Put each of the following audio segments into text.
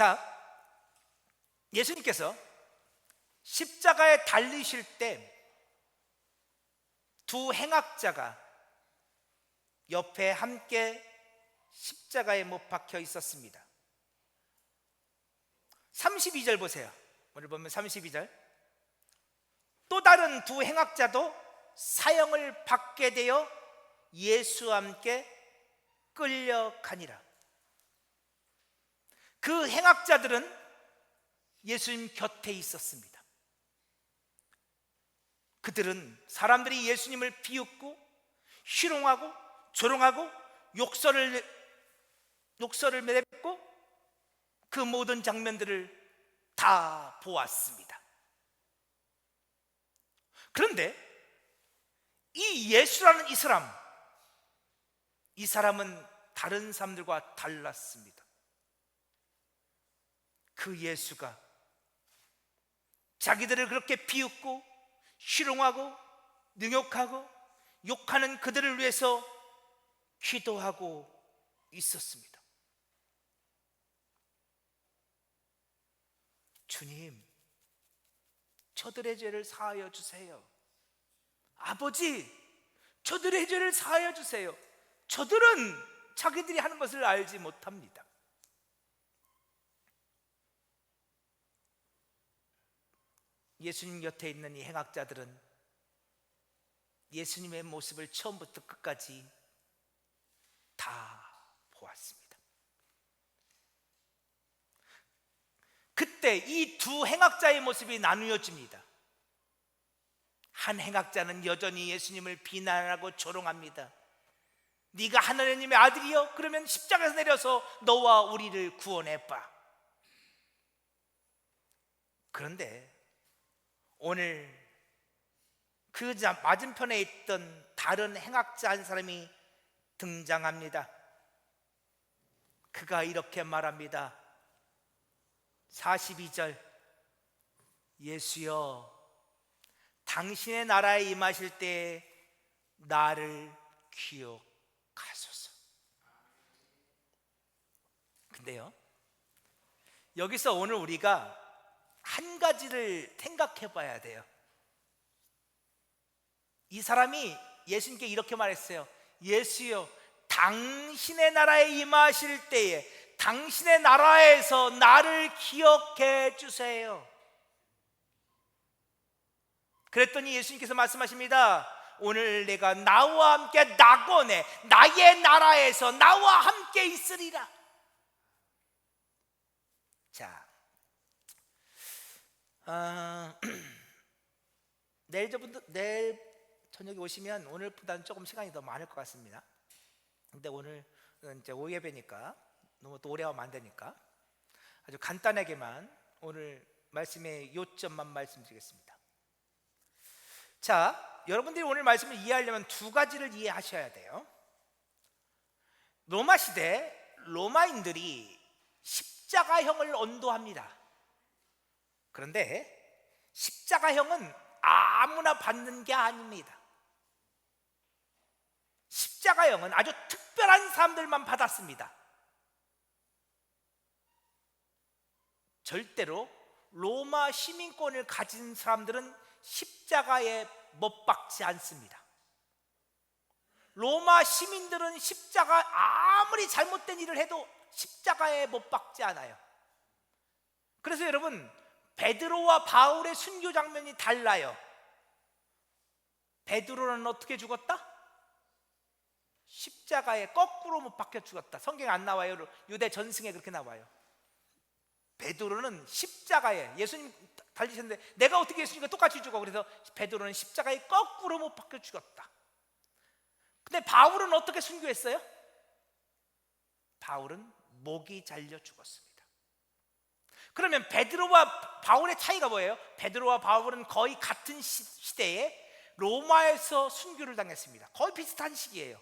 자, 예수님께서 십자가에 달리실 때 두 행악자가 옆에 함께 십자가에 못 박혀 있었습니다. 32절 보세요. 오늘 보면 32절. 또 다른 두 행악자도 사형을 받게 되어 예수와 함께 끌려가니라. 그 행악자들은 예수님 곁에 있었습니다. 그들은 사람들이 예수님을 비웃고 희롱하고 조롱하고 욕설을 내뱉고 그 모든 장면들을 다 보았습니다. 그런데 이 예수라는 이 사람은 다른 사람들과 달랐습니다. 그 예수가 자기들을 그렇게 비웃고 희롱하고 능욕하고 욕하는 그들을 위해서 기도하고 있었습니다. 주님, 저들의 죄를 사하여 주세요. 아버지, 저들의 죄를 사하여 주세요. 저들은 자기들이 하는 것을 알지 못합니다. 예수님 곁에 있는 이 행악자들은 예수님의 모습을 처음부터 끝까지 다 보았습니다. 그때 이 두 행악자의 모습이 나누어집니다. 한 행악자는 여전히 예수님을 비난하고 조롱합니다. 네가 하나님의 아들이여? 그러면 십자가에서 내려서 너와 우리를 구원해봐. 그런데 오늘 그 맞은편에 있던 다른 행악자 한 사람이 등장합니다. 그가 이렇게 말합니다. 42절. 예수여, 당신의 나라에 임하실 때 나를 기억하소서. 근데요, 여기서 오늘 우리가 한 가지를 생각해 봐야 돼요. 이 사람이 예수님께 이렇게 말했어요. 예수여, 당신의 나라에 임하실 때에 당신의 나라에서 나를 기억해 주세요. 그랬더니 예수님께서 말씀하십니다. 오늘 내가 나와 함께 낙원에 나의 나라에서 나와 함께 있으리라. 자, 내일 저녁에 오시면 오늘보다는 조금 시간이 더 많을 것 같습니다. 근데 오늘 이제 오예배니까 너무 또 오래 하면 안 되니까 아주 간단하게만 오늘 말씀의 요점만 말씀드리겠습니다. 자, 여러분들이 오늘 말씀을 이해하려면 두 가지를 이해하셔야 돼요. 로마 시대 로마인들이 십자가형을 언도합니다. 그런데 십자가형은 아무나 받는 게 아닙니다. 십자가형은 아주 특별한 사람들만 받았습니다. 절대로 로마 시민권을 가진 사람들은 십자가에 못 박지 않습니다. 로마 시민들은 아무리 잘못된 일을 해도 십자가에 못 박지 않아요. 그래서 여러분, 베드로와 바울의 순교 장면이 달라요. 베드로는 어떻게 죽었다? 십자가에 거꾸로 못 박혀 죽었다. 성경에 안 나와요. 유대 전승에 그렇게 나와요. 베드로는 십자가에, 예수님 달리셨는데 내가 어떻게 예수님과 똑같이 죽어? 그래서 베드로는 십자가에 거꾸로 못 박혀 죽었다. 근데 바울은 어떻게 순교했어요? 바울은 목이 잘려 죽었습니다. 그러면 베드로와 바울의 차이가 뭐예요? 베드로와 바울은 거의 같은 시대에 로마에서 순교를 당했습니다. 거의 비슷한 시기예요.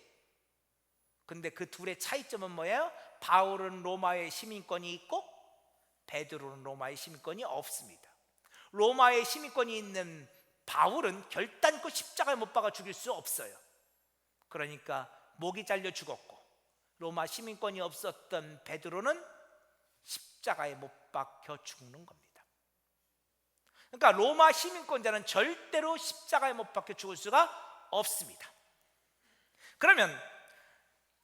근데 그 둘의 차이점은 뭐예요? 바울은 로마의 시민권이 있고 베드로는 로마의 시민권이 없습니다. 로마의 시민권이 있는 바울은 결단코 십자가에 못 박아 죽일 수 없어요. 그러니까 목이 잘려 죽었고, 로마 시민권이 없었던 베드로는 십자가에 못 박혀 죽는 겁니다. 그러니까 로마 시민권자는 절대로 십자가에 못 박혀 죽을 수가 없습니다. 그러면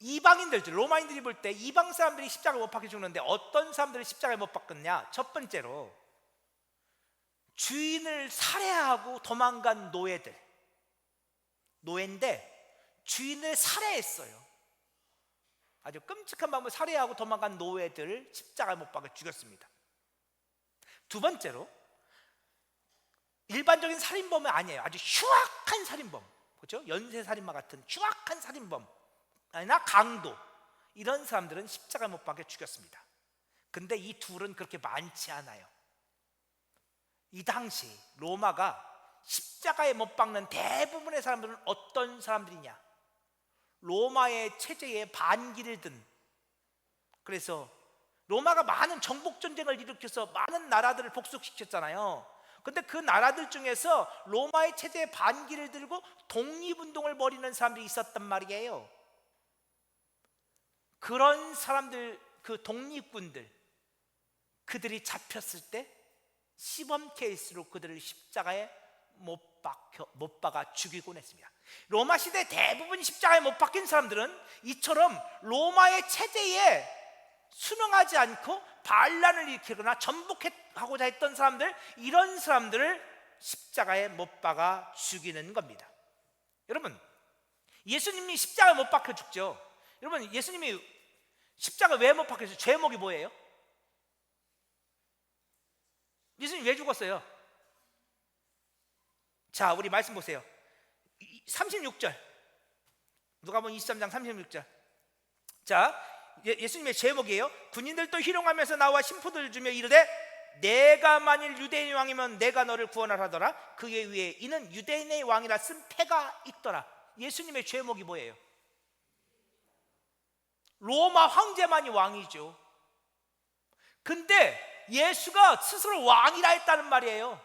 이방인들, 로마인들이 볼 때 이방 사람들이 십자가에 못 박혀 죽는데 어떤 사람들이 십자가에 못 박혔냐? 첫 번째로 주인을 살해하고 도망간 노예인데 주인을 살해했어요. 아주 끔찍한 방법으로 살해하고 도망간 노예들을 십자가에 못 박아 죽였습니다. 두 번째로 일반적인 살인범은 아니에요. 아주 흉악한 살인범, 그렇죠? 연쇄살인마 같은 흉악한 살인범, 아니나 강도, 이런 사람들은 십자가에 못 박아 죽였습니다. 근데 이 둘은 그렇게 많지 않아요. 이 당시 로마가 십자가에 못 박는 대부분의 사람들은 어떤 사람들이냐? 로마의 체제에 반기를 든, 그래서 로마가 많은 정복 전쟁을 일으켜서 많은 나라들을 복속시켰잖아요. 근데 그 나라들 중에서 로마의 체제에 반기를 들고 독립운동을 벌이는 사람들이 있었단 말이에요. 그런 사람들, 그 독립군들, 그들이 잡혔을 때 시범 케이스로 그들을 십자가에 못 박아 죽이곤 했습니다. 로마 시대 대부분 십자가에 못 박힌 사람들은 이처럼 로마의 체제에 순응하지 않고 반란을 일으키거나 전복하고자 했던 사람들, 이런 사람들을 십자가에 못 박아 죽이는 겁니다. 여러분, 예수님이 십자가에 못 박혀 죽죠. 여러분, 예수님이 십자가 왜 못 박혀서 죄목이 뭐예요? 예수님 왜 죽었어요? 자, 우리 말씀 보세요. 36절, 누가복음 23장 36절. 자, 예수님의 제목이에요. 군인들도 희롱하면서 나와 심포도를 주며 이르되 내가 만일 유대인의 왕이면 내가 너를 구원하라. 그에 위에 이는 유대인의 왕이라 쓴 패가 있더라. 예수님의 제목이 뭐예요? 로마 황제만이 왕이죠. 근데 예수가 스스로 왕이라 했다는 말이에요.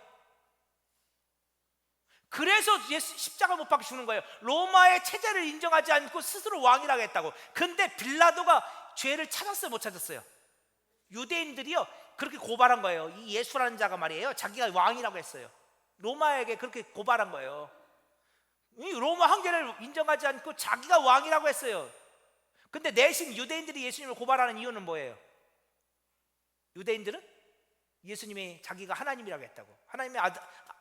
그래서 예수 십자가 못 박혀 죽는 거예요. 로마의 체제를 인정하지 않고 스스로 왕이라고 했다고. 근데 빌라도가 죄를 찾았어요, 못 찾았어요? 유대인들이요 그렇게 고발한 거예요. 이 예수라는 자가 말이에요, 자기가 왕이라고 했어요. 로마에게 그렇게 고발한 거예요. 이 로마 황제를 인정하지 않고 자기가 왕이라고 했어요. 근데 내심 유대인들이 예수님을 고발하는 이유는 뭐예요? 유대인들은 예수님이 자기가 하나님이라고 했다고, 하나님의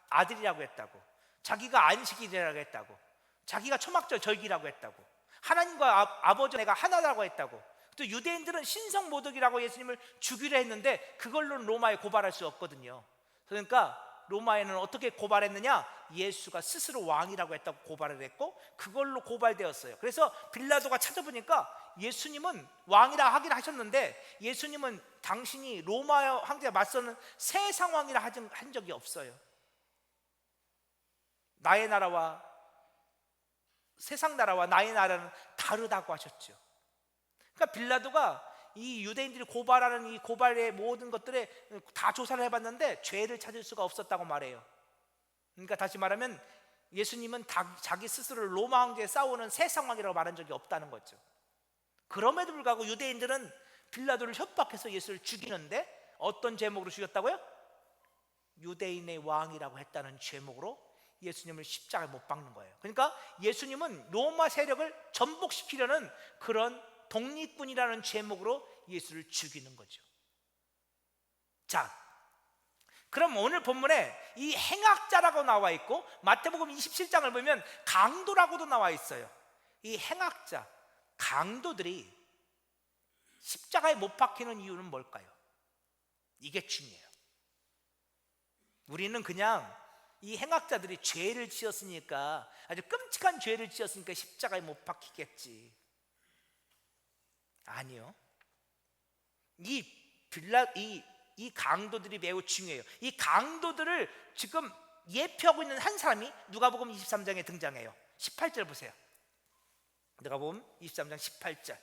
아들이라고 했다고, 자기가 안식일이라고 했다고, 자기가 초막절 절기라고 했다고, 하나님과 아버지 내가 하나라고 했다고. 또 유대인들은 신성모독이라고 예수님을 죽이려 했는데 그걸로는 로마에 고발할 수 없거든요. 그러니까 로마에는 어떻게 고발했느냐? 예수가 스스로 왕이라고 했다고 고발을 했고 그걸로 고발되었어요. 그래서 빌라도가 찾아보니까 예수님은 왕이라 하긴 하셨는데 예수님은 당신이 로마 황제에 맞서는 세상 왕이라 한 적이 없어요. 나의 나라와 세상 나라와 나의 나라는 다르다고 하셨죠. 그러니까 빌라도가 이 유대인들이 고발하는 이 고발의 모든 것들에 다 조사를 해봤는데 죄를 찾을 수가 없었다고 말해요. 그러니까 다시 말하면 예수님은 자기 스스로를 로마 황제에 싸우는 세상 왕이라고 말한 적이 없다는 거죠. 그럼에도 불구하고 유대인들은 빌라도를 협박해서 예수를 죽이는데 어떤 제목으로 죽였다고요? 유대인의 왕이라고 했다는 제목으로 예수님을 십자가에 못 박는 거예요. 그러니까 예수님은 로마 세력을 전복시키려는 그런 독립군이라는 제목으로 예수를 죽이는 거죠. 자, 그럼 오늘 본문에 이 행악자라고 나와 있고 마태복음 27장을 보면 강도라고도 나와 있어요. 이 행악자, 강도들이 십자가에 못 박히는 이유는 뭘까요? 이게 중요해요. 우리는 그냥 이 행악자들이 죄를 지었으니까, 아주 끔찍한 죄를 지었으니까 십자가에 못 박히겠지. 아니요. 이 강도들이 매우 중요해요. 이 강도들을 지금 예표하고 있는 한 사람이 누가복음 23장에 등장해요. 18절 보세요. 누가복음 23장 18절.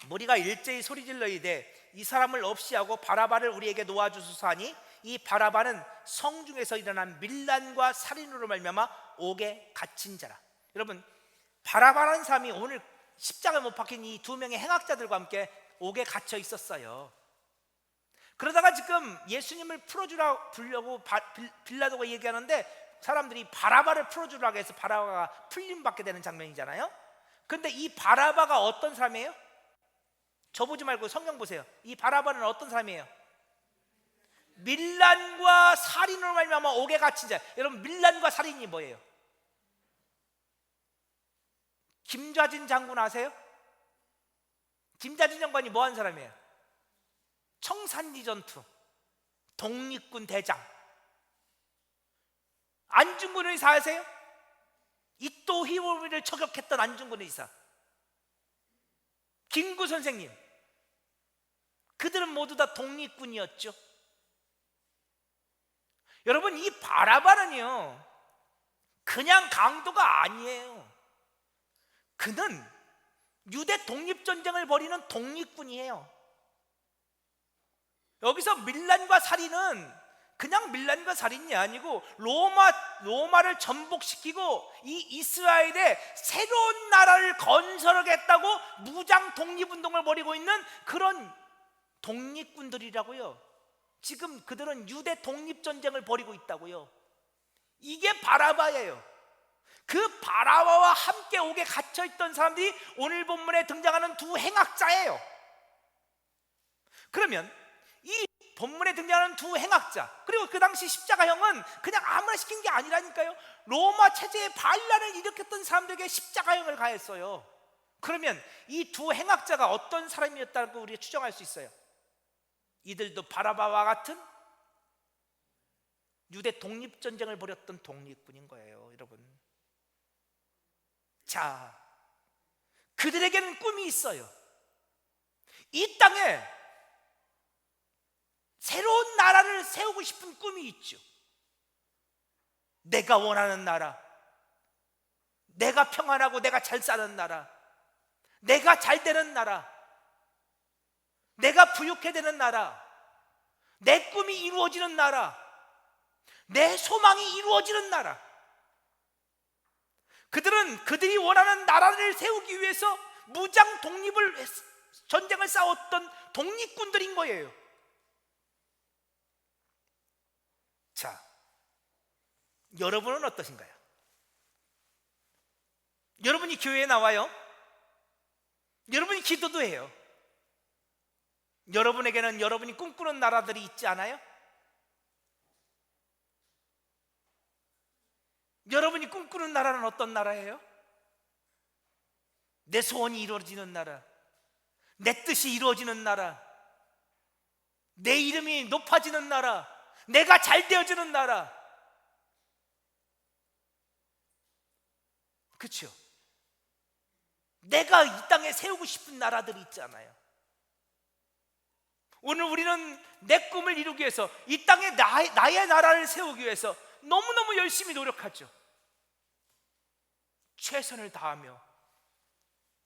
무리가 일제히 소리질러 이르되 이 사람을 없이 하고 바라바를 우리에게 놓아주소서 하니 이 바라바는 성중에서 일어난 밀란과 살인으로 말미암아 옥에 갇힌 자라. 여러분, 바라바라는 사람이 오늘 십자가에 못 박힌 이 두 명의 행악자들과 함께 옥에 갇혀 있었어요. 그러다가 지금 예수님을 부르려고 빌라도가 얘기하는데 사람들이 바라바를 풀어주라고 해서 바라바가 풀림받게 되는 장면이잖아요. 근데 이 바라바가 어떤 사람이에요? 저 보지 말고 성경 보세요. 이 바라바는 어떤 사람이에요? 밀란과 살인으로 말미암아 옥에 갇힌 자. 여러분, 밀란과 살인이 뭐예요? 김좌진 장군 아세요? 김좌진 장관이 뭐 한 사람이에요? 청산리 전투, 독립군 대장. 안중근 의사 아세요? 이토 히로부미를 저격했던 안중근 의사. 김구 선생님, 그들은 모두 다 독립군이었죠. 여러분, 이 바라바는요 그냥 강도가 아니에요. 그는 유대 독립전쟁을 벌이는 독립군이에요. 여기서 밀란과 살인은 그냥 밀란과 살인이 아니고 로마를 전복시키고 이 이스라엘에 새로운 나라를 건설하겠다고 무장 독립운동을 벌이고 있는 그런 독립군들이라고요. 지금 그들은 유대 독립전쟁을 벌이고 있다고요. 이게 바라바예요. 그 바라바와 함께 옥에 갇혀있던 사람들이 오늘 본문에 등장하는 두 행악자예요. 그러면 이 본문에 등장하는 두 행악자, 그리고 그 당시 십자가형은 그냥 아무나 시킨 게 아니라니까요. 로마 체제의 반란을 일으켰던 사람들에게 십자가형을 가했어요. 그러면 이 두 행악자가 어떤 사람이었다고 우리가 추정할 수 있어요. 이들도 바라바와 같은 유대 독립전쟁을 벌였던 독립군인 거예요, 여러분. 자, 그들에게는 꿈이 있어요. 이 땅에 새로운 나라를 세우고 싶은 꿈이 있죠. 내가 원하는 나라, 내가 평안하고 내가 잘 사는 나라, 내가 잘 되는 나라, 내가 부유해 되는 나라, 내 꿈이 이루어지는 나라, 내 소망이 이루어지는 나라. 그들은 그들이 원하는 나라를 세우기 위해서 무장 전쟁을 싸웠던 독립군들인 거예요. 자, 여러분은 어떠신가요? 여러분이 교회에 나와요. 여러분이 기도도 해요. 여러분에게는 여러분이 꿈꾸는 나라들이 있지 않아요? 여러분이 꿈꾸는 나라는 어떤 나라예요? 내 소원이 이루어지는 나라, 내 뜻이 이루어지는 나라, 내 이름이 높아지는 나라, 내가 잘 되어지는 나라. 그렇죠? 내가 이 땅에 세우고 싶은 나라들이 있잖아요. 오늘 우리는 내 꿈을 이루기 위해서, 이 땅에 나의 나라를 세우기 위해서 너무너무 열심히 노력하죠. 최선을 다하며.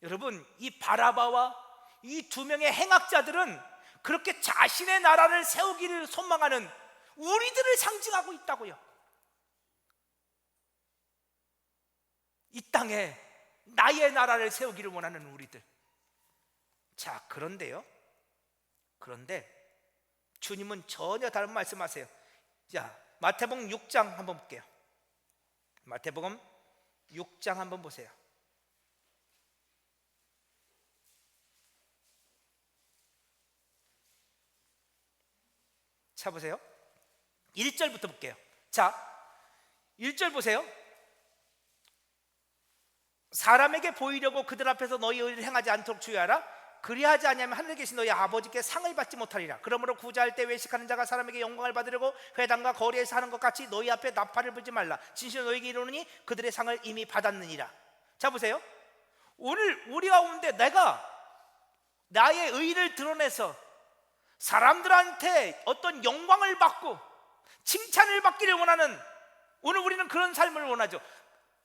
여러분, 이 바라바와 이 두 명의 행악자들은 그렇게 자신의 나라를 세우기를 소망하는 우리들을 상징하고 있다고요. 이 땅에 나의 나라를 세우기를 원하는 우리들. 자, 그런데 주님은 전혀 다른 말씀하세요. 자, 마태복음 6장 한번 볼게요. 마태복음 6장 한번 보세요. 자, 보세요. 1절부터 볼게요. 자, 1절 보세요. 사람에게 보이려고 그들 앞에서 너희 의를 행하지 않도록 주의하라. 그리하지 아니하면 하늘에 계신 너희 아버지께 상을 받지 못하리라. 그러므로 구제할 때 외식하는 자가 사람에게 영광을 받으려고 회당과 거리에서 하는 것 같이 너희 앞에 나팔을 불지 말라. 진실로 너희에게 이르노니 그들의 상을 이미 받았느니라. 자, 보세요. 오늘 우리 가운데 내가 나의 의를 드러내서 사람들한테 어떤 영광을 받고 칭찬을 받기를 원하는, 오늘 우리는 그런 삶을 원하죠.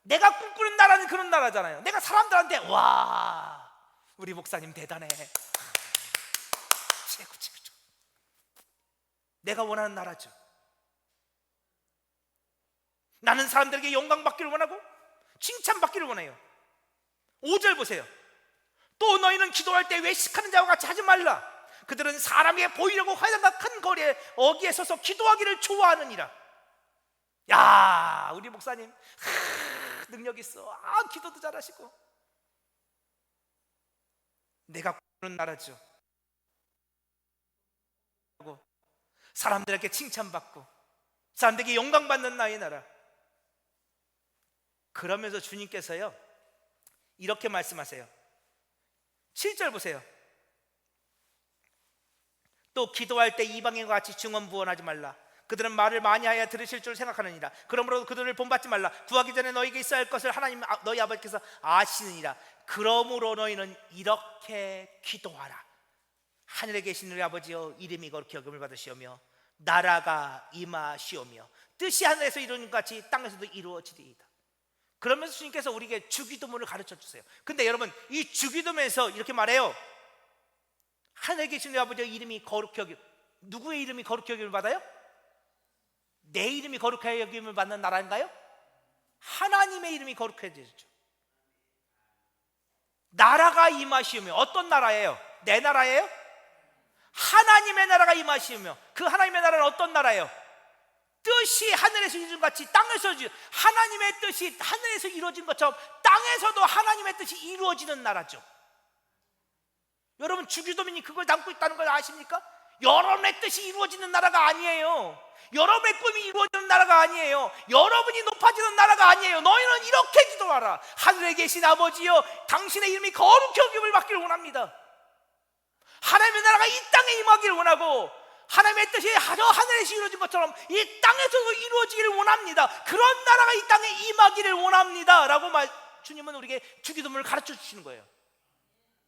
내가 꿈꾸는 나라는 그런 나라잖아요. 내가 사람들한테 와, 우리 목사님 대단해, 최고. 내가 원하는 나라죠. 나는 사람들에게 영광 받기를 원하고 칭찬 받기를 원해요. 5절 보세요. 또 너희는 기도할 때 외식하는 자와 같이 하지 말라. 그들은 사람에게 보이려고 회당과 큰 거리에 어기에 서서 기도하기를 좋아하느니라. 야, 우리 목사님 능력 있어. 기도도 잘하시고. 내가 꾸는 나라죠. 사람들에게 칭찬받고 사람들에게 영광받는 나의 나라. 그러면서 주님께서요 이렇게 말씀하세요. 7절 보세요. 또 기도할 때 이방인과 같이 증언부언하지 말라. 그들은 말을 많이 하여 들으실 줄 생각하느니라. 그러므로 그들을 본받지 말라. 구하기 전에 너희에게 있어야 할 것을 하나님 너희 아버지께서 아시느니라. 그러므로 너희는 이렇게 기도하라. 하늘에 계신 우리 아버지여, 이름이 거룩히 여김을 받으시오며 나라가 임하시오며 뜻이 하늘에서 이루어진 것 같이 땅에서도 이루어지리이다. 그러면서 주님께서 우리에게 주기도문을 가르쳐 주세요. 근데 여러분, 이 주기도문에서 이렇게 말해요. 하늘에 계신 우리 아버지여, 이름이 거룩히 여김. 누구의 이름이 거룩히 여김을 받아요? 내 이름이 거룩하게 여김을 받는 나라인가요? 하나님의 이름이 거룩해지죠. 나라가 임하시오며. 어떤 나라예요? 내 나라예요? 하나님의 나라가 임하시오며. 그 하나님의 나라는 어떤 나라예요? 뜻이 하늘에서 이루어진 같이 땅에서 하나님의 뜻이 하늘에서 이루어진 것처럼 땅에서도 하나님의 뜻이 이루어지는 나라죠. 여러분, 주기도문이 그걸 담고 있다는 걸 아십니까? 여러분의 뜻이 이루어지는 나라가 아니에요. 여러분의 꿈이 이루어지는 나라가 아니에요. 여러분이 높아지는 나라가 아니에요. 너희는 이렇게 기도하라. 하늘에 계신 아버지여, 당신의 이름이 거룩히 여김을 받기를 원합니다. 하나님의 나라가 이 땅에 임하기를 원하고 하나님의 뜻이 저 하늘에서 이루어진 것처럼 이 땅에서도 이루어지기를 원합니다. 그런 나라가 이 땅에 임하기를 원합니다 라고 주님은 우리에게 주기도문을 가르쳐 주시는 거예요.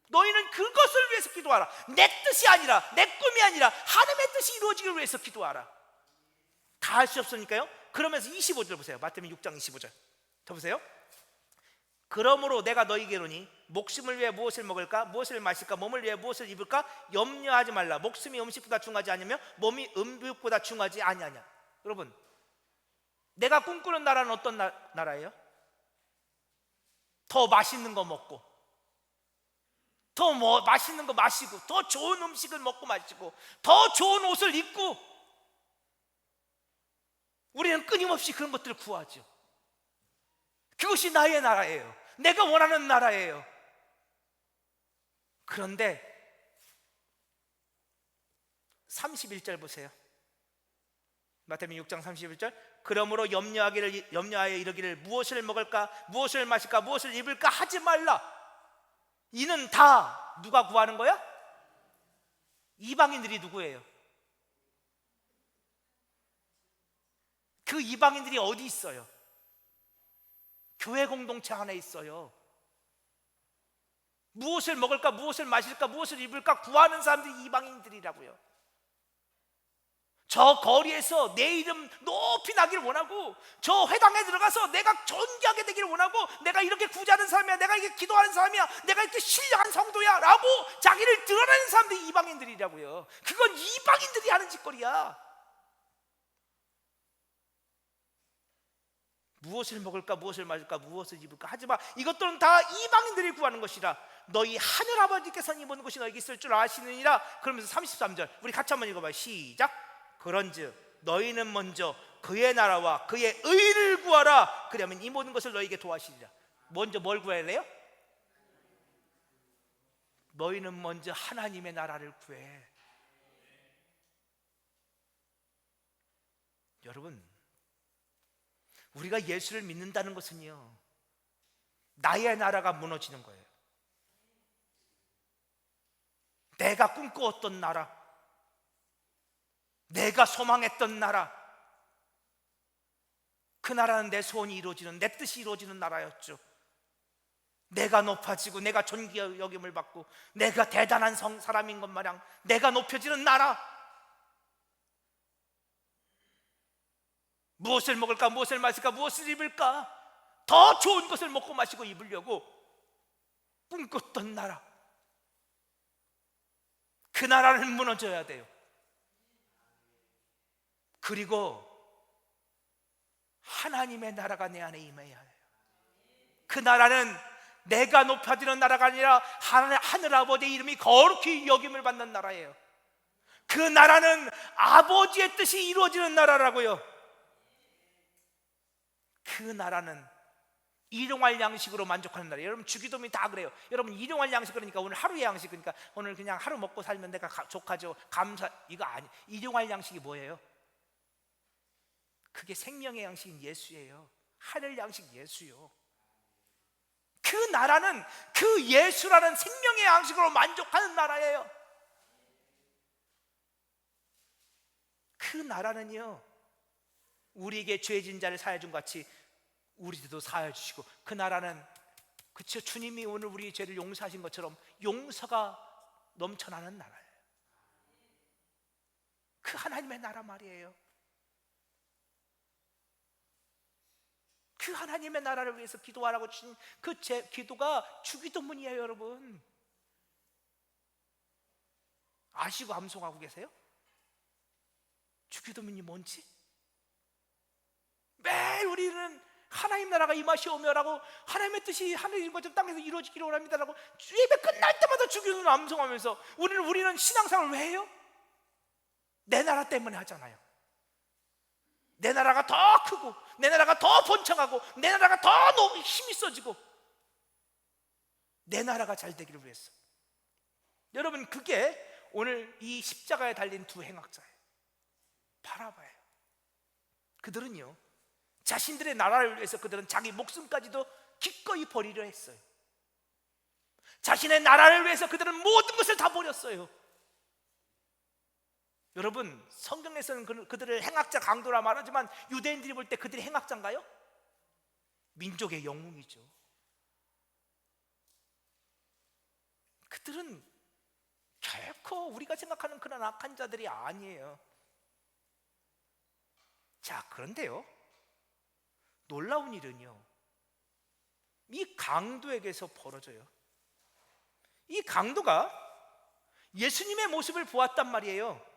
너희는 그것을 위해서 기도하라. 내 뜻이 아니라, 내 꿈이 아니라 하나님의 뜻이 이루어지기를 위해서 기도하라. 다 할 수 없으니까요. 그러면서 25절 보세요. 마태복음 6장 25절 더 보세요. 그러므로 내가 너희에게로니 목숨을 위해 무엇을 먹을까, 무엇을 마실까, 몸을 위해 무엇을 입을까 염려하지 말라. 목숨이 음식보다 중하지 않으며 몸이 음식보다 중하지 아니하냐. 여러분, 내가 꿈꾸는 나라는 어떤 나라예요? 더 맛있는 거 먹고, 더 맛있는 거 마시고, 더 좋은 음식을 먹고 마시고, 더 좋은 옷을 입고, 우리는 끊임없이 그런 것들을 구하죠. 그것이 나의 나라예요. 내가 원하는 나라예요. 그런데 31절 보세요. 마태복음 6장 31절. 그러므로 염려하여 이르기를 무엇을 먹을까, 무엇을 마실까, 무엇을 입을까 하지 말라. 이는 다 누가 구하는 거야? 이방인들이 누구예요? 그 이방인들이 어디 있어요? 교회 공동체 안에 있어요. 무엇을 먹을까, 무엇을 마실까, 무엇을 입을까 구하는 사람들이 이방인들이라고요. 저 거리에서 내 이름 높이 나기를 원하고, 저 회당에 들어가서 내가 존귀하게 되기를 원하고, 내가 이렇게 구제하는 사람이야, 내가 이렇게 기도하는 사람이야, 내가 이렇게 신령한 성도야 라고 자기를 드러내는 사람들이 이방인들이라고요. 그건 이방인들이 하는 짓거리야. 무엇을 먹을까, 무엇을 마실까, 무엇을 입을까 하지마. 이것들은 다 이방인들이 구하는 것이라. 너희 하늘 아버지께서는 이 모든 것이 너에게 있을 줄 아시느니라. 그러면서 33절 우리 같이 한번 읽어봐요. 시작. 그런즉 너희는 먼저 그의 나라와 그의 의를 구하라. 그러면 이 모든 것을 너희에게 도와주시리라. 먼저 뭘 구해야 해요? 너희는 먼저 하나님의 나라를 구해. 여러분, 우리가 예수를 믿는다는 것은요, 나의 나라가 무너지는 거예요. 내가 꿈꾸었던 나라, 내가 소망했던 나라, 그 나라는 내 소원이 이루어지는, 내 뜻이 이루어지는 나라였죠. 내가 높아지고 내가 존귀 여김을 받고 내가 대단한 사람인 것 마냥 내가 높여지는 나라. 무엇을 먹을까, 무엇을 마실까, 무엇을 입을까, 더 좋은 것을 먹고 마시고 입으려고 꿈꿨던 나라, 그 나라는 무너져야 돼요. 그리고 하나님의 나라가 내 안에 임해야 해요. 그 나라는 내가 높아지는 나라가 아니라 하늘 아버지의 이름이 거룩히 여김을 받는 나라예요. 그 나라는 아버지의 뜻이 이루어지는 나라라고요. 그 나라는 일용할 양식으로 만족하는 나라예요. 여러분 주기도문이 다 그래요. 여러분 일용할 양식 그러니까 오늘 하루의 양식, 그러니까 오늘 그냥 하루 먹고 살면 내가 족하죠, 감사, 이거 아니. 일용할 양식이 뭐예요? 그게 생명의 양식인 예수예요. 하늘 양식 예수요. 그 나라는 그 예수라는 생명의 양식으로 만족하는 나라예요. 그 나라는요, 우리에게 죄진 자를 사하여 준 같이 우리들도 사하여 주시고, 그 나라는 그쵸, 주님이 오늘 우리 죄를 용서하신 것처럼 용서가 넘쳐나는 나라예요. 그 하나님의 나라 말이에요. 그 하나님의 나라를 위해서 기도하라고 주신 그 기도가 주기도문이에요. 여러분 아시고 암송하고 계세요? 주기도문이 뭔지? 매일 우리는 하나님 나라가 임하시오며라고, 하나님의 뜻이 하늘인 것처럼 땅에서 이루어지기를 원합니다라고 예배 끝날 때마다 주기도문 암송하면서 우리는 신앙생활을 왜 해요? 내 나라 때문에 하잖아요. 내 나라가 더 크고, 내 나라가 더 번창하고, 내 나라가 더 너무 힘이 써지고, 내 나라가 잘 되기를 위해서. 여러분 그게 오늘 이 십자가에 달린 두 행악자예요. 바라바예요. 그들은요, 자신들의 나라를 위해서 그들은 자기 목숨까지도 기꺼이 버리려 했어요. 자신의 나라를 위해서 그들은 모든 것을 다 버렸어요. 여러분 성경에서는 그들을 행악자 강도라 말하지만 유대인들이 볼 때 그들이 행악자인가요? 민족의 영웅이죠. 그들은 결코 우리가 생각하는 그런 악한 자들이 아니에요. 자, 그런데요, 놀라운 일은요, 이 강도에게서 벌어져요. 이 강도가 예수님의 모습을 보았단 말이에요.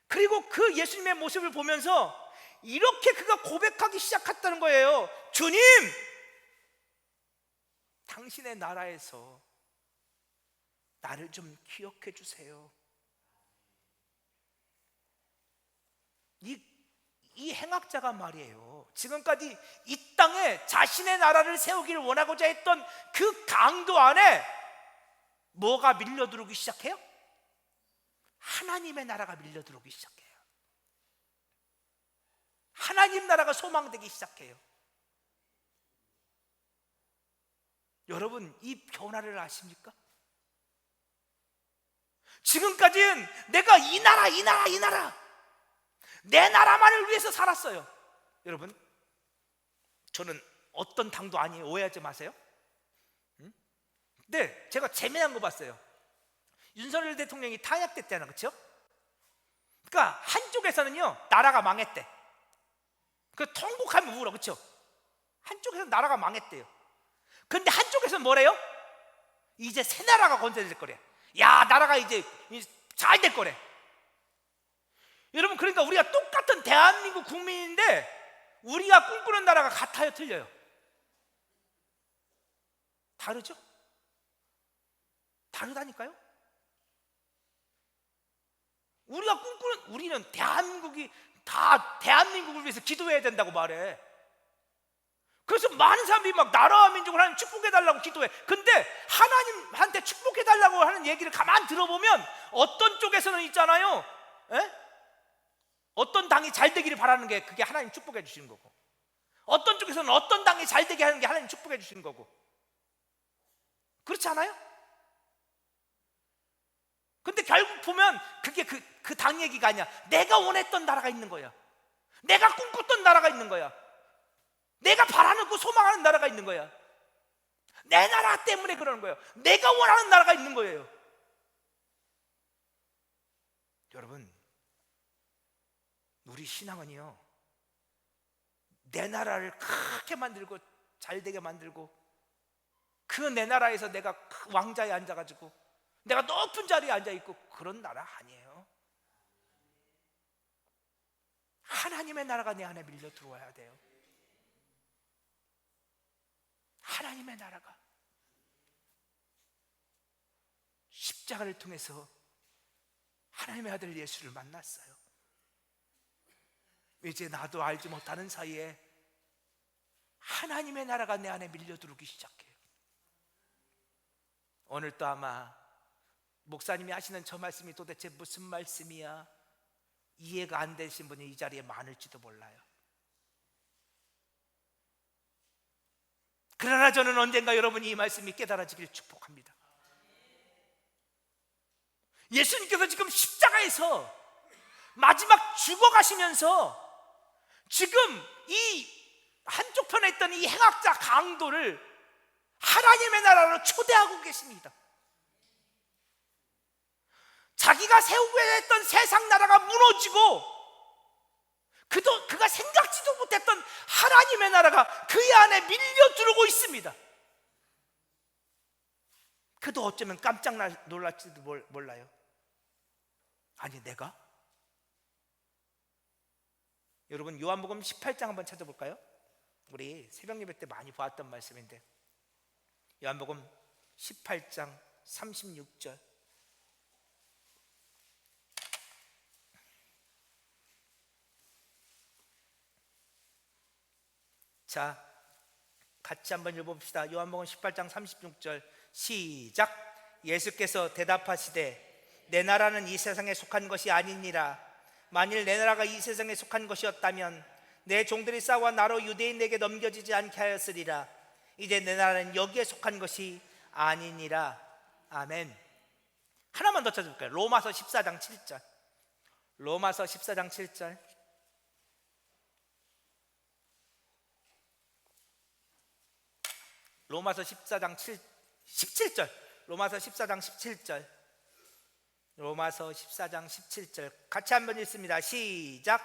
그리고 그 예수님의 모습을 보면서 이렇게 그가 고백하기 시작했다는 거예요. 주님, 당신의 나라에서 나를 좀 기억해 주세요. 이 행악자가 말이에요, 지금까지 이 땅에 자신의 나라를 세우기를 원하고자 했던 그 강도 안에 뭐가 밀려들어오기 시작해요? 하나님의 나라가 밀려들어오기 시작해요. 하나님 나라가 소망되기 시작해요. 여러분 이 변화를 아십니까? 지금까지는 내가 이 나라 내 나라만을 위해서 살았어요. 여러분 저는 어떤 당도 아니에요. 오해하지 마세요. 근데 제가 재미난 거 봤어요. 윤석열 대통령이 탄핵됐잖아요, 그렇죠? 그러니까 한쪽에서는요 나라가 망했대. 그 통곡하면 울어, 그렇죠? 한쪽에서는 나라가 망했대요. 근데 한쪽에서는 뭐래요? 이제 새 나라가 건설될 거래. 야, 나라가 이제 잘 될 거래. 여러분 그러니까 우리가 똑같은 대한민국 국민인데 우리가 꿈꾸는 나라가 같아요, 틀려요? 다르죠? 다르다니까요? 우리가 꿈꾸는, 우리는 대한민국이 다 대한민국을 위해서 기도해야 된다고 말해. 그래서 많은 사람들이 막 나라와 민족을 하나님 축복해달라고 기도해. 근데 하나님한테 축복해달라고 하는 얘기를 가만 들어보면 어떤 쪽에서는 있잖아요, 어떤 당이 잘 되기를 바라는 게 그게 하나님 축복해 주시는 거고, 어떤 쪽에서는 어떤 당이 잘 되게 하는 게 하나님 축복해 주시는 거고, 그렇지 않아요? 근데 결국 보면 그게 그 당 얘기가 아니야. 내가 원했던 나라가 있는 거야. 내가 꿈꿨던 나라가 있는 거야. 내가 바라는 그 소망하는 나라가 있는 거야. 내 나라 때문에 그러는 거예요. 내가 원하는 나라가 있는 거예요. 여러분 우리 신앙은요, 내 나라를 크게 만들고 잘 되게 만들고 그 내 나라에서 내가 왕자에 앉아가지고 내가 높은 자리에 앉아있고 그런 나라 아니에요. 하나님의 나라가 내 안에 밀려 들어와야 돼요. 하나님의 나라가 십자가를 통해서 하나님의 아들 예수를 만났어요. 이제 나도 알지 못하는 사이에 하나님의 나라가 내 안에 밀려들어오기 시작해요. 오늘 또 아마 목사님이 하시는 저 말씀이 도대체 무슨 말씀이야? 이해가 안 되신 분이 이 자리에 많을지도 몰라요. 그러나 저는 언젠가 여러분이 이 말씀이 깨달아지기를 축복합니다. 예수님께서 지금 십자가에서 마지막 죽어가시면서 지금 이 한쪽 편에 있던 이 행악자 강도를 하나님의 나라로 초대하고 계십니다. 자기가 세우게 했던 세상 나라가 무너지고 그가 생각지도 못했던 하나님의 나라가 그의 안에 밀려 들어오고 있습니다. 그도 어쩌면 깜짝 놀랄지도 몰라요. 아니 내가? 여러분 요한복음 18장 한번 찾아볼까요? 우리 새벽 예배 때 많이 보았던 말씀인데 요한복음 18장 36절. 자, 같이 한번 읽어봅시다. 요한복음 18장 36절 시작. 예수께서 대답하시되 내 나라는 이 세상에 속한 것이 아니니라. 만일 내 나라가 이 세상에 속한 것이었다면 내 종들이 싸워 나로 유대인에게 넘겨지지 않게 하였으리라. 이제 내 나라는 여기에 속한 것이 아니니라. 아멘. 하나만 더 찾아볼까요? 로마서 14장 7절. 로마서 14장 7절. 로마서 14장 17절. 로마서 14장 17절. 로마서 14장 17절 같이 한번 읽습니다. 시작.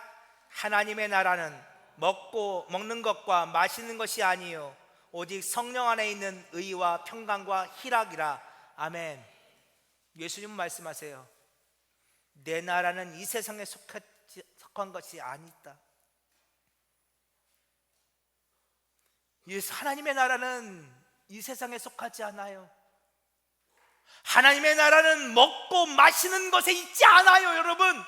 하나님의 나라는 먹는 것과 마시는 것이 아니요 오직 성령 안에 있는 의와 평강과 희락이라. 아멘. 예수님은 말씀하세요. 내 나라는 이 세상에 속한 것이 아니다. 하나님의 나라는 이 세상에 속하지 않아요. 하나님의 나라는 먹고 마시는 것에 있지 않아요. 여러분,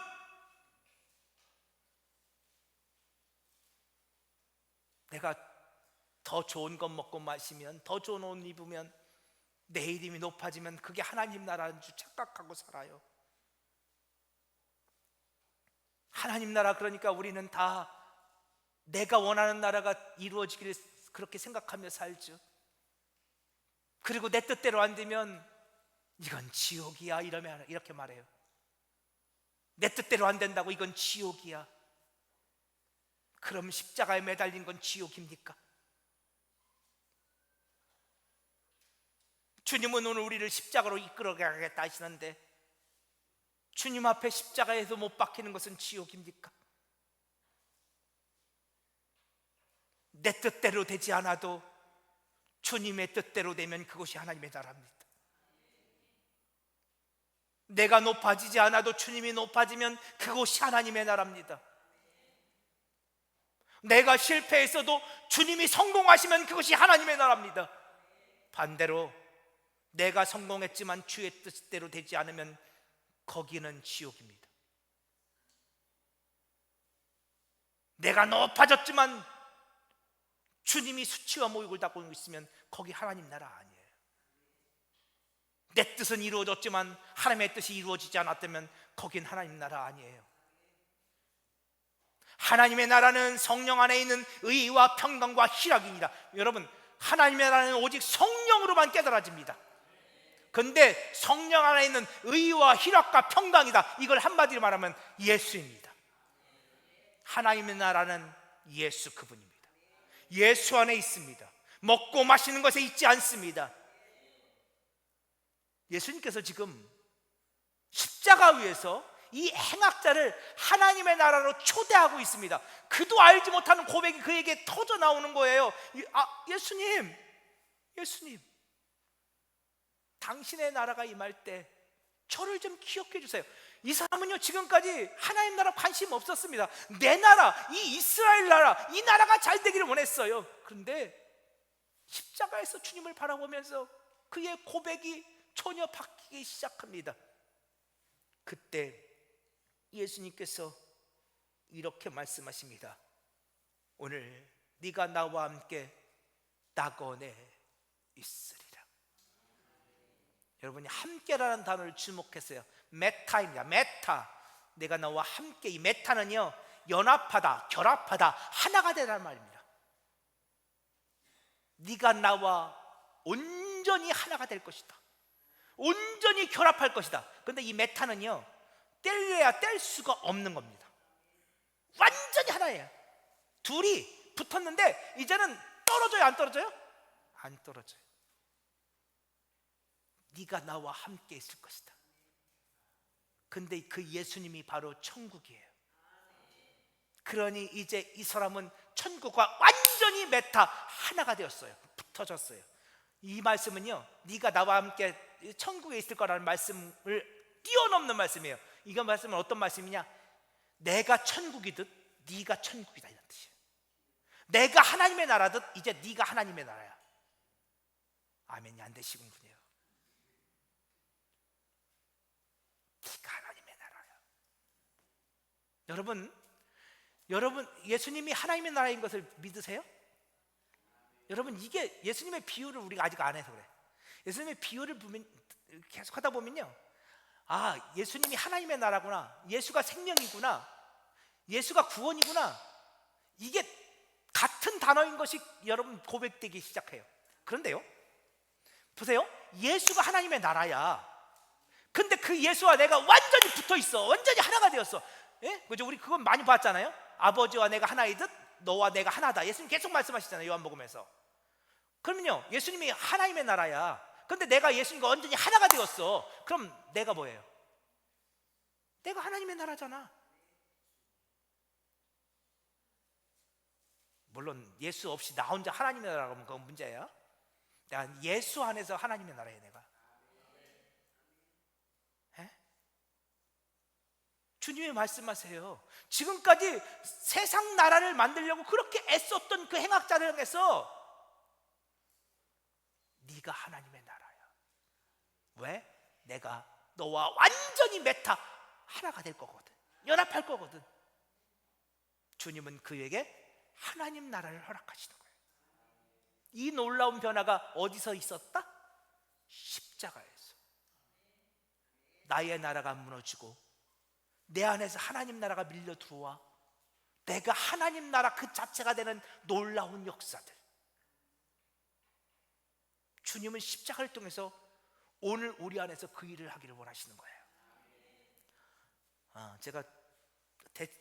내가 더 좋은 것 먹고 마시면, 더 좋은 옷 입으면, 내 이름이 높아지면 그게 하나님 나라인 줄 착각하고 살아요. 하나님 나라, 그러니까 우리는 다 내가 원하는 나라가 이루어지기를 그렇게 생각하며 살죠. 그리고 내 뜻대로 안 되면 이건 지옥이야 이렇게 말해요. 내 뜻대로 안 된다고 이건 지옥이야. 그럼 십자가에 매달린 건 지옥입니까? 주님은 오늘 우리를 십자가로 이끌어가겠다 하시는데 주님 앞에 십자가에서 못 박히는 것은 지옥입니까? 내 뜻대로 되지 않아도 주님의 뜻대로 되면 그것이 하나님의 나라입니다. 내가 높아지지 않아도 주님이 높아지면 그것이 하나님의 나라입니다. 내가 실패했어도 주님이 성공하시면 그것이 하나님의 나라입니다. 반대로 내가 성공했지만 주의 뜻대로 되지 않으면 거기는 지옥입니다. 내가 높아졌지만 주님이 수치와 모욕을 받고 있으면 거기 하나님 나라 아니에요. 내 뜻은 이루어졌지만 하나님의 뜻이 이루어지지 않았다면 거긴 하나님 나라 아니에요. 하나님의 나라는 성령 안에 있는 의와 평강과 희락입니다. 여러분, 하나님의 나라는 오직 성령으로만 깨달아집니다. 근데 성령 안에 있는 의와 희락과 평강이다, 이걸 한마디로 말하면 예수입니다. 하나님의 나라는 예수 그분입니다. 예수 안에 있습니다. 먹고 마시는 것에 있지 않습니다. 예수님께서 지금 십자가 위에서 이 행악자를 하나님의 나라로 초대하고 있습니다. 그도 알지 못하는 고백이 그에게 터져 나오는 거예요. 예수님, 당신의 나라가 임할 때 저를 좀 기억해 주세요. 이 사람은요, 지금까지 하나님 나라 관심 없었습니다. 내 나라, 이 이스라엘 나라, 이 나라가 잘 되기를 원했어요. 그런데 십자가에서 주님을 바라보면서 그의 고백이 전혀 바뀌기 시작합니다. 그때 예수님께서 이렇게 말씀하십니다. 오늘 네가 나와 함께 낙원에 있으리라. 여러분이 함께라는 단어를 주목했어요. 메타입니다. 메타. 내가 너와 함께. 이 메타는요, 연합하다, 결합하다, 하나가 되라는 말입니다. 네가 나와 온전히 하나가 될 것이다. 온전히 결합할 것이다. 그런데 이 메타는요, 뗄래야 뗄 수가 없는 겁니다. 완전히 하나예요. 둘이 붙었는데 이제는 떨어져요, 안 떨어져요? 안 떨어져요. 네가 나와 함께 있을 것이다. 근데 그 예수님이 바로 천국이에요. 그러니 이제 이 사람은 천국과 완전히 메타 하나가 되었어요. 붙어졌어요. 이 말씀은요, 네가 나와 함께 천국에 있을 거라는 말씀을 뛰어넘는 말씀이에요. 이거 말씀은 어떤 말씀이냐? 내가 천국이듯 네가 천국이다, 이런 뜻이에요. 내가 하나님의 나라듯 이제 네가 하나님의 나라야. 아멘이 안 되시군요. 네가 하나님의 나라야. 여러분 예수님이 하나님의 나라인 것을 믿으세요? 여러분, 이게 예수님의 비유를 우리가 아직 안 해서 그래. 예수님의 비유를 계속 하다 보면요, 아, 예수님이 하나님의 나라구나, 예수가 생명이구나, 예수가 구원이구나, 이게 같은 단어인 것이 여러분 고백되기 시작해요. 그런데요, 보세요. 예수가 하나님의 나라야. 근데 그 예수와 내가 완전히 붙어 있어. 완전히 하나가 되었어. 예? 그죠? 우리 그건 많이 봤잖아요. 아버지와 내가 하나이듯 너와 내가 하나다. 예수님 계속 말씀하시잖아요, 요한복음에서. 그러면요, 예수님이 하나님의 나라야. 근데 내가 예수님과 완전히 하나가 되었어. 그럼 내가 뭐예요? 내가 하나님의 나라잖아. 물론 예수 없이 나 혼자 하나님의 나라가 하면 그건 문제야. 내가 예수 안에서 하나님의 나라야, 내가. 에? 주님이 말씀하세요. 지금까지 세상 나라를 만들려고 그렇게 애썼던 그 행악자를 향해서 네가 하나님의 나라야. 왜? 내가 너와 완전히 메타 하나가 될 거거든. 연합할 거거든. 주님은 그에게 하나님 나라를 허락하시는 거예요. 이 놀라운 변화가 어디서 있었다? 십자가에서. 나의 나라가 무너지고 내 안에서 하나님 나라가 밀려 들어와 내가 하나님 나라 그 자체가 되는 놀라운 역사들. 주님은 십자가를 통해서 오늘 우리 안에서 그 일을 하기를 원하시는 거예요. 제가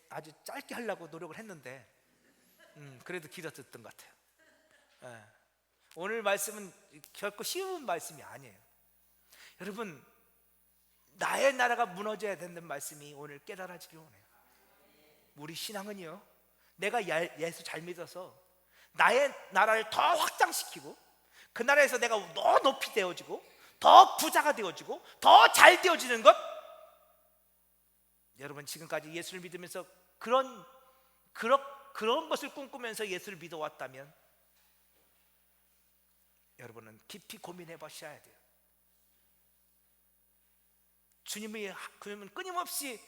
아주 짧게 하려고 노력을 했는데 그래도 길어 듣던 것 같아요. 오늘 말씀은 결코 쉬운 말씀이 아니에요. 여러분, 나의 나라가 무너져야 된다는 말씀이 오늘 깨달아지길 원해요. 우리 신앙은요, 내가 예수 잘 믿어서 나의 나라를 더 확장시키고 그 나라에서 내가 더 높이 되어지고 더 부자가 되어지고 더 잘 되어지는 것. 여러분, 지금까지 예수를 믿으면서 그런 것을 꿈꾸면서 예수를 믿어왔다면 여러분은 깊이 고민해 보셔야 돼요. 주님이 그러면 끊임없이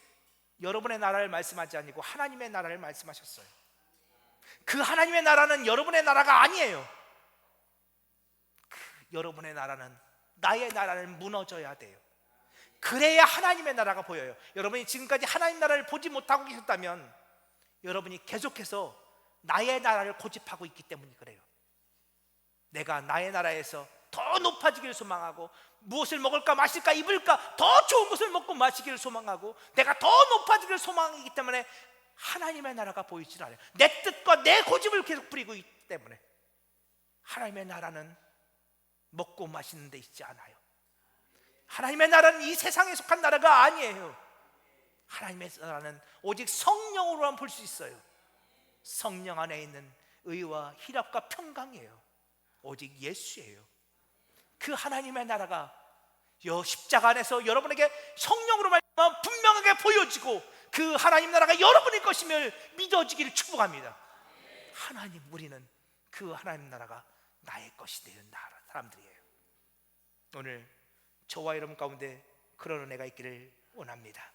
여러분의 나라를 말씀하지 아니고 하나님의 나라를 말씀하셨어요. 그 하나님의 나라는 여러분의 나라가 아니에요. 여러분의 나라는, 나의 나라는 무너져야 돼요. 그래야 하나님의 나라가 보여요. 여러분이 지금까지 하나님 나라를 보지 못하고 계셨다면 여러분이 계속해서 나의 나라를 고집하고 있기 때문에 그래요. 내가 나의 나라에서 더 높아지기를 소망하고 무엇을 먹을까 마실까 입을까 더 좋은 것을 먹고 마시기를 소망하고 내가 더 높아지기를 소망하기 때문에 하나님의 나라가 보이질 않아요. 내 뜻과 내 고집을 계속 부리고 있기 때문에 하나님의 나라는 먹고 마시는 데 있지 않아요. 하나님의 나라는 이 세상에 속한 나라가 아니에요. 하나님의 나라는 오직 성령으로만 볼 수 있어요. 성령 안에 있는 의와 희락과 평강이에요. 오직 예수예요. 그 하나님의 나라가 십자가 안에서 여러분에게 성령으로 말미암아 분명하게 보여지고 그 하나님 나라가 여러분의 것임을 믿어지기를 축복합니다. 하나님, 우리는 그 하나님 나라가 나의 것이 되는 사람들이에요. 오늘 저와 여러분 가운데 그런 은혜가 있기를 원합니다.